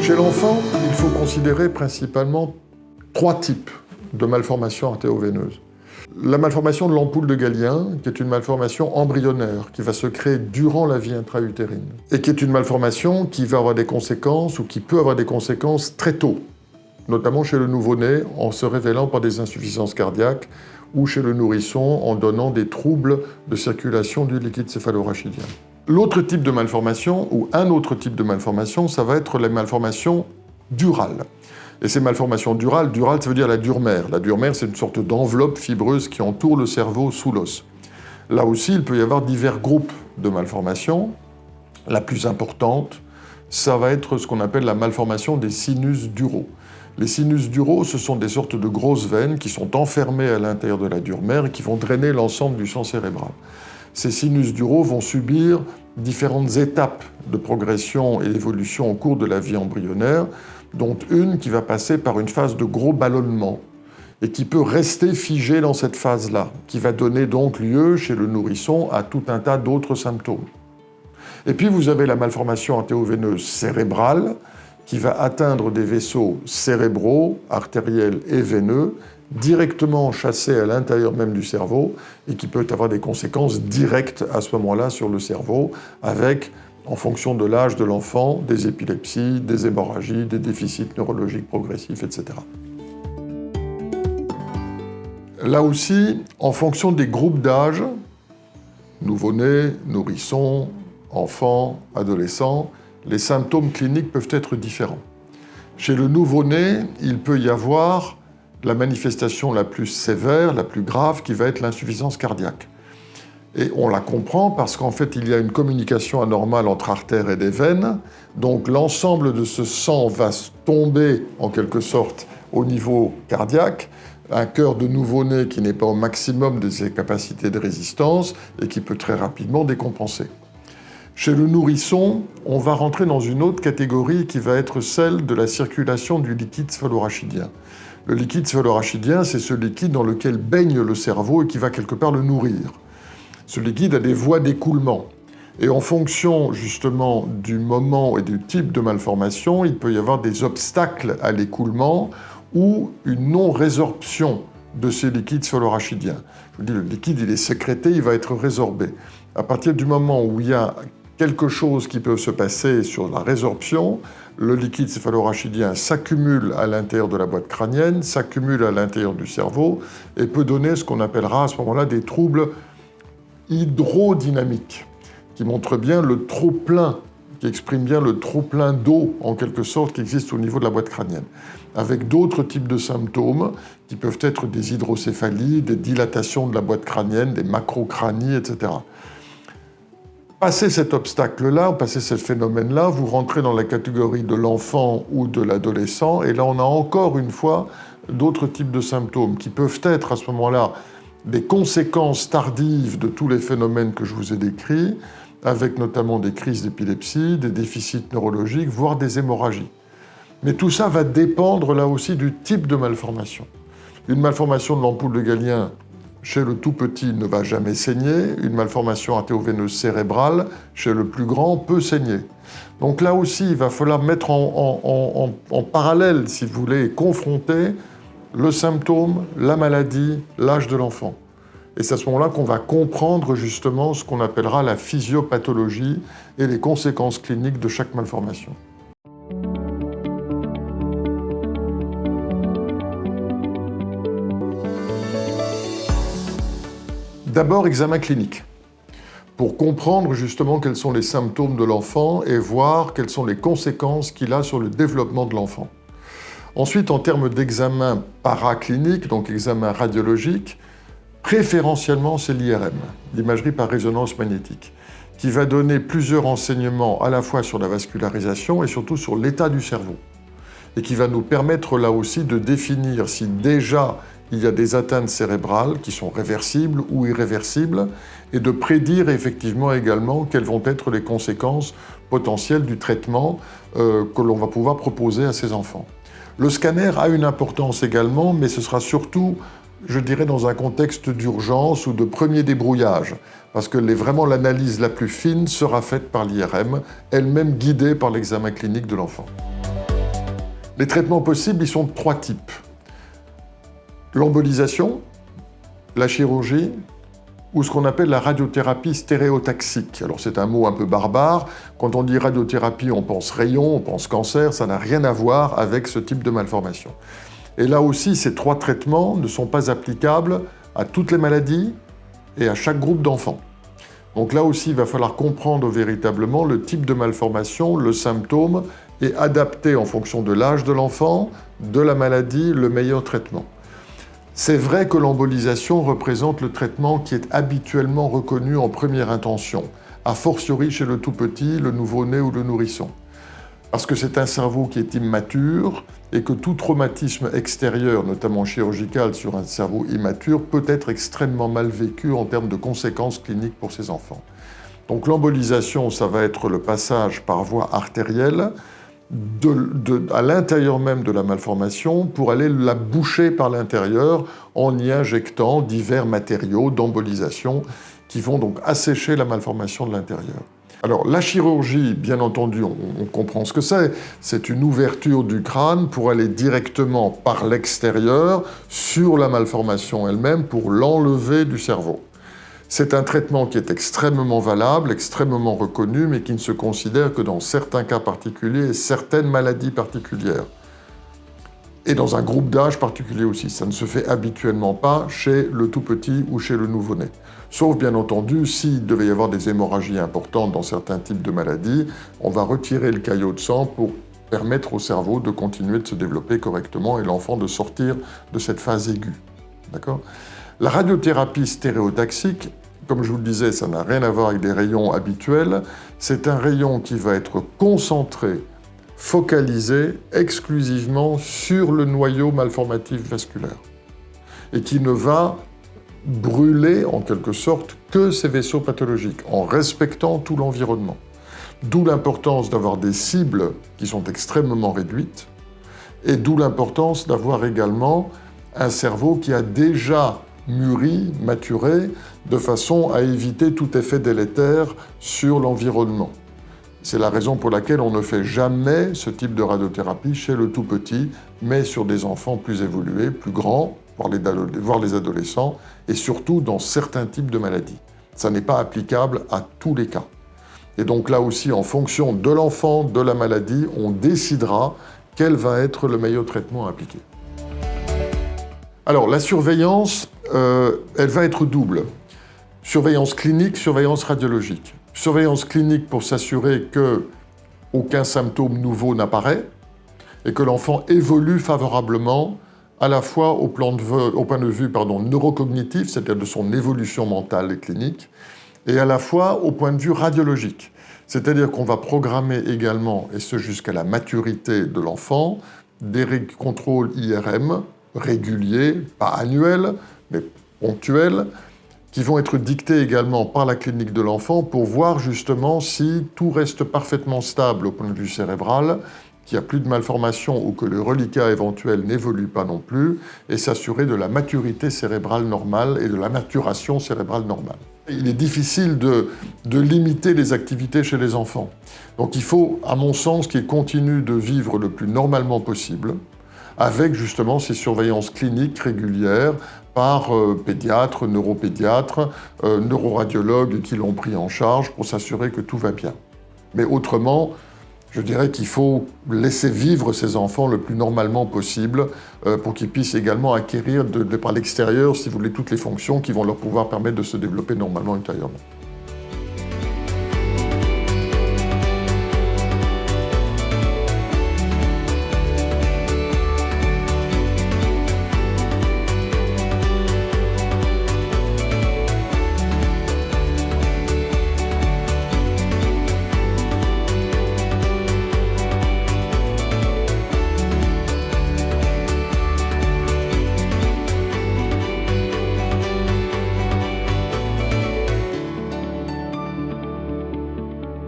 Chez l'enfant, il faut considérer principalement 3 types de malformations artéroveineuses. La malformation de l'ampoule de Gallien, qui est une malformation embryonnaire, qui va se créer durant la vie intra-utérine, et qui est une malformation qui va avoir des conséquences, ou qui peut avoir des conséquences très tôt, notamment chez le nouveau-né, en se révélant par des insuffisances cardiaques, ou chez le nourrisson, en donnant des troubles de circulation du liquide céphalorachidien. L'autre type de malformation, ou un autre type de malformation, ça va être les malformations durales. Et ces malformations durales, ça veut dire la dure-mère. La dure-mère, c'est une sorte d'enveloppe fibreuse qui entoure le cerveau sous l'os. Là aussi, il peut y avoir divers groupes de malformations. La plus importante, ça va être ce qu'on appelle la malformation des sinus duraux. Les sinus duraux, ce sont des sortes de grosses veines qui sont enfermées à l'intérieur de la dure-mère et qui vont drainer l'ensemble du sang cérébral. Ces sinus duraux vont subir différentes étapes de progression et d'évolution au cours de la vie embryonnaire, dont une qui va passer par une phase de gros ballonnement et qui peut rester figée dans cette phase-là, qui va donner donc lieu, chez le nourrisson, à tout un tas d'autres symptômes. Et puis vous avez la malformation artéroveineuse cérébrale, qui va atteindre des vaisseaux cérébraux, artériels et veineux, directement chassés à l'intérieur même du cerveau et qui peut avoir des conséquences directes à ce moment-là sur le cerveau, avec, en fonction de l'âge de l'enfant, des épilepsies, des hémorragies, des déficits neurologiques progressifs, etc. Là aussi, en fonction des groupes d'âge, nouveau-né, nourrisson, enfant, adolescent, les symptômes cliniques peuvent être différents. Chez le nouveau-né, il peut y avoir la manifestation la plus sévère, la plus grave, qui va être l'insuffisance cardiaque. Et on la comprend parce qu'en fait, il y a une communication anormale entre artères et des veines, donc l'ensemble de ce sang va tomber, en quelque sorte, au niveau cardiaque, un cœur de nouveau-né qui n'est pas au maximum de ses capacités de résistance et qui peut très rapidement décompenser. Chez le nourrisson, on va rentrer dans une autre catégorie qui va être celle de la circulation du liquide céphalorachidien. Le liquide céphalorachidien, c'est ce liquide dans lequel baigne le cerveau et qui va quelque part le nourrir. Ce liquide a des voies d'écoulement. Et en fonction justement du moment et du type de malformation, il peut y avoir des obstacles à l'écoulement ou une non-résorption de ces liquides céphalorachidien. Je vous dis, le liquide, il est sécrété, il va être résorbé. À partir du moment où il y a quelque chose qui peut se passer sur la résorption, le liquide céphalorachidien s'accumule à l'intérieur de la boîte crânienne, s'accumule à l'intérieur du cerveau et peut donner ce qu'on appellera à ce moment-là des troubles hydrodynamiques, qui montrent bien le trop-plein, qui expriment bien le trop-plein d'eau, en quelque sorte, qui existe au niveau de la boîte crânienne, avec d'autres types de symptômes qui peuvent être des hydrocéphalies, des dilatations de la boîte crânienne, des macrocranies, etc. Passé cet obstacle-là, passé ce phénomène-là, vous rentrez dans la catégorie de l'enfant ou de l'adolescent, et là on a encore une fois d'autres types de symptômes qui peuvent être à ce moment-là des conséquences tardives de tous les phénomènes que je vous ai décrits, avec notamment des crises d'épilepsie, des déficits neurologiques, voire des hémorragies. Mais tout ça va dépendre là aussi du type de malformation. Une malformation de l'ampoule de Gallien chez le tout petit ne va jamais saigner, une malformation artéroveineuse cérébrale chez le plus grand peut saigner. Donc là aussi, il va falloir mettre en parallèle, si vous voulez, et confronter le symptôme, la maladie, l'âge de l'enfant. Et c'est à ce moment-là qu'on va comprendre justement ce qu'on appellera la physiopathologie et les conséquences cliniques de chaque malformation. D'abord, examen clinique, pour comprendre justement quels sont les symptômes de l'enfant et voir quelles sont les conséquences qu'il a sur le développement de l'enfant. Ensuite, en termes d'examen paraclinique, donc examen radiologique, préférentiellement, c'est l'IRM, l'imagerie par résonance magnétique, qui va donner plusieurs renseignements à la fois sur la vascularisation et surtout sur l'état du cerveau, et qui va nous permettre là aussi de définir si déjà il y a des atteintes cérébrales qui sont réversibles ou irréversibles, et de prédire effectivement également quelles vont être les conséquences potentielles du traitement que l'on va pouvoir proposer à ces enfants. Le scanner a une importance également, mais ce sera surtout, je dirais, dans un contexte d'urgence ou de premier débrouillage, parce que vraiment l'analyse la plus fine sera faite par l'IRM, elle-même guidée par l'examen clinique de l'enfant. Les traitements possibles, ils sont de 3 types. L'embolisation, la chirurgie, ou ce qu'on appelle la radiothérapie stéréotaxique. Alors c'est un mot un peu barbare. Quand on dit radiothérapie, on pense rayon, on pense cancer, ça n'a rien à voir avec ce type de malformation. Et là aussi, ces 3 traitements ne sont pas applicables à toutes les maladies et à chaque groupe d'enfants. Donc là aussi, il va falloir comprendre véritablement le type de malformation, le symptôme, et adapter en fonction de l'âge de l'enfant, de la maladie, le meilleur traitement. C'est vrai que l'embolisation représente le traitement qui est habituellement reconnu en première intention, a fortiori chez le tout-petit, le nouveau-né ou le nourrisson. Parce que c'est un cerveau qui est immature et que tout traumatisme extérieur, notamment chirurgical sur un cerveau immature, peut être extrêmement mal vécu en termes de conséquences cliniques pour ces enfants. Donc l'embolisation, ça va être le passage par voie artérielle à l'intérieur même de la malformation pour aller la boucher par l'intérieur en y injectant divers matériaux d'embolisation qui vont donc assécher la malformation de l'intérieur. Alors la chirurgie, bien entendu, on comprend ce que c'est. C'est une ouverture du crâne pour aller directement par l'extérieur sur la malformation elle-même pour l'enlever du cerveau. C'est un traitement qui est extrêmement valable, extrêmement reconnu, mais qui ne se considère que dans certains cas particuliers et certaines maladies particulières. Et dans un groupe d'âge particulier aussi. Ça ne se fait habituellement pas chez le tout-petit ou chez le nouveau-né. Sauf, bien entendu, s'il devait y avoir des hémorragies importantes dans certains types de maladies, on va retirer le caillot de sang pour permettre au cerveau de continuer de se développer correctement et l'enfant de sortir de cette phase aiguë. D'accord ? La radiothérapie stéréotaxique, comme je vous le disais, ça n'a rien à voir avec des rayons habituels. C'est un rayon qui va être concentré, focalisé exclusivement sur le noyau malformatif vasculaire et qui ne va brûler en quelque sorte que ces vaisseaux pathologiques en respectant tout l'environnement. D'où l'importance d'avoir des cibles qui sont extrêmement réduites et d'où l'importance d'avoir également un cerveau qui a déjà mûri, maturé, de façon à éviter tout effet délétère sur l'environnement. C'est la raison pour laquelle on ne fait jamais ce type de radiothérapie chez le tout-petit, mais sur des enfants plus évolués, plus grands, voire les adolescents, et surtout dans certains types de maladies. Ça n'est pas applicable à tous les cas. Et donc là aussi, en fonction de l'enfant, de la maladie, on décidera quel va être le meilleur traitement à appliquer. Alors, la surveillance, elle va être double. Surveillance clinique, surveillance radiologique. Surveillance clinique pour s'assurer qu'aucun symptôme nouveau n'apparaît et que l'enfant évolue favorablement à la fois au point de vue neurocognitif, c'est-à-dire de son évolution mentale et clinique, et à la fois au point de vue radiologique. C'est-à-dire qu'on va programmer également, et ce jusqu'à la maturité de l'enfant, des contrôles IRM réguliers, pas annuels, mais ponctuels, qui vont être dictés également par la clinique de l'enfant pour voir justement si tout reste parfaitement stable au point de vue cérébral, qu'il n'y a plus de malformation ou que le reliquat éventuel n'évolue pas non plus, et s'assurer de la maturité cérébrale normale et de la maturation cérébrale normale. Il est difficile de limiter les activités chez les enfants. Donc il faut, à mon sens, qu'ils continuent de vivre le plus normalement possible, avec justement ces surveillances cliniques régulières par pédiatres, neuropédiatres, neuroradiologues qui l'ont pris en charge pour s'assurer que tout va bien. Mais autrement, je dirais qu'il faut laisser vivre ces enfants le plus normalement possible pour qu'ils puissent également acquérir par l'extérieur, si vous voulez, toutes les fonctions qui vont leur pouvoir permettre de se développer normalement intérieurement.